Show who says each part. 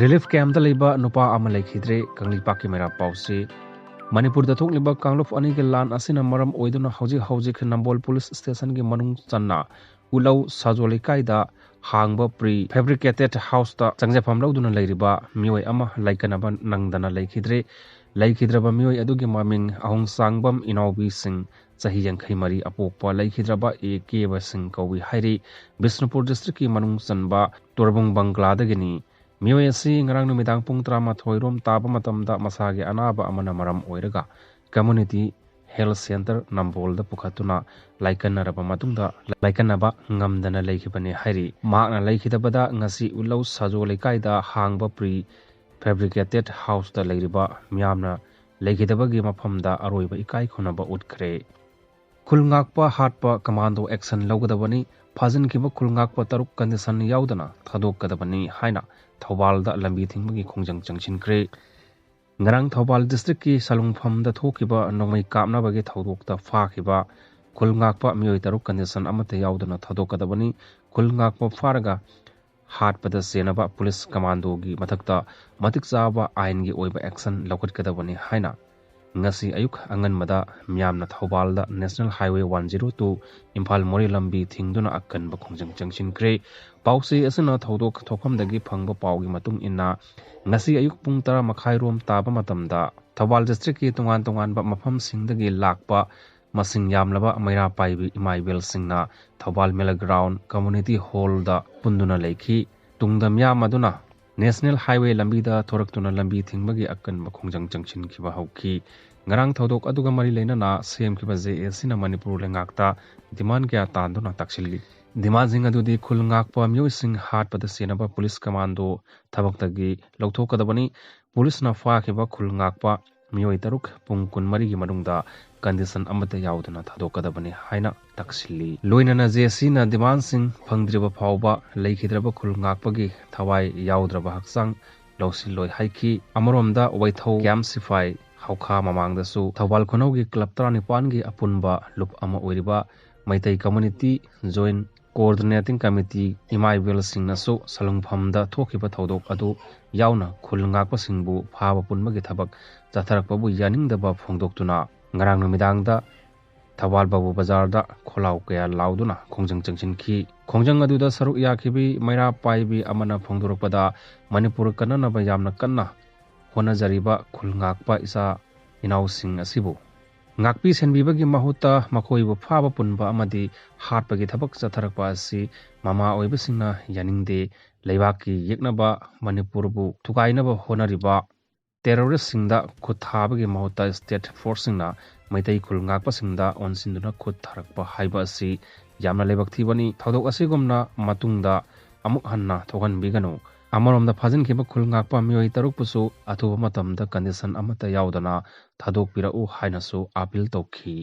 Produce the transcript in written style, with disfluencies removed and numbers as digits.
Speaker 1: relief camp लेबा नुपा अमा लेखिद्रे कंगलीपाक की मेरा पाउसी मणिपुर दा थोकलिबा कांगलुप अनि के लान असिना मरम ओइदुना हौजिक नंबोल पुलिस स्टेशन की मनुंग चन्ना उलौ साजोली कायदा हांगबा प्री फैब्रिकेटेड हाउस ता चंगजेफाम लौदुना लेरिबा मियोय अमा लाइकनबा नंगदना लेखिद्रबा मियोय अदुगी ममिंग अहोंग सांगबम इनौबी सिंह चाही यंखै मरी अपोकपा लेखिद्रबा ए केबा सिंह कौवी हाइरी बिष्णुपुर डिस्ट्रिक्ट की मनुंग चनबा तोरबुंग बंगलादगिनी मियोय असि ngarang numidang pung 13 rom taba matamda masage anaba amana maram oiraga community health center nambol da pukhatuna laikannaraba matungda laikannaba ngamdana lekhibani hairi makna lekhidabada ngasi ulau sajo lekai da hangba pre fabricated house da leiriba miyamna lekhidabagi mafamda aroiba ikai khunaba utkhre khulngakpa hatpa commando action logadabani fazin kiba khulngakpa taruk condition yaudana thadokadabani haina Thoubal दा लंबी थिंबगी खोंजंग चंगचिनख्रे ngarang thobal district ki salungpham da thokiba nongmai kapna bagi thodok ta fakhiba khulngakpa mioi taruk condition amate yaudana thodokadabani khulngakpa faraga hat pada senaba police commando gi mathakta matik chaba ain gi oiba action lokatkadabani haina ngasi ayuk angan mada miyamna thobal da national highway 102 imphal mori lambi thingduna akkan ba khongjang changchin kre pause asana thodok thokham dagi phangba pawgi matung inna ngasi ayuk pung 10 makhai rom taba matamda thobal district ki tungan ba mafam singdagi lakpa masing yamlaba maira paibi imaibel singna thobal mela ground community hall da punduna leikhi tungdam ya maduna national highway lambi da thoraktuna lambi thingmagi akkan ba khongjang changchin khiba hauki ngarang thodok aduga mari leina na sem khiba JS na manipur lengakta diman kya tanduna taksilgi diman jing adudi khulngakpa myo sing hat pada senaba police commando thabaktagi lokthokadabani police na fa khiba khulngakpa myo taruk pung kun mari gi manungda condition amata yaudana thadokadabani haina taksilli loinana JC na diman sing phangdriba phawba leikhidraba khulngakpagi thawai yaudraba haksang lawsi loi haiki amoromda waithau camsify hauka mamangdasu thawal khonaugi club 19 gi apunba lup ama oiriba maitai community joint coordinating committee imaibel singnasu salungphamda thokiba thodok adu yauna khulngakpa singbu phaba punmagi thabak jatharakpabu yaningdaba phongdoktuna ngarang numidangda thawal babu bazar da kholau kaya lauduna khongjang changchinki khongjang aduda saruk yakhibi maira paibi amana phongdurukpada manipur kanana ba yamna kanna honajariba khulngakpa isa inausing asibu ngakpi senbibagi mahuta makoibu phaba punba amadi hatpagi thabak chatharakpa asi mama oibasingna yaningde leibaki yeknaba manipurbu thukainaba honariba terrorist singda khuthabagi mahuta state force singna maitai khulngakpa singda onsinduna khutharakpa haiba asi yamna lebak thibani thodok asigumna matungda amuk hanna thogan biganu amoromda phajin khiba khulngakpa mioi taruk pusu athuba matamda condition amata yaudana thadok pirau hainasu appeal tokhi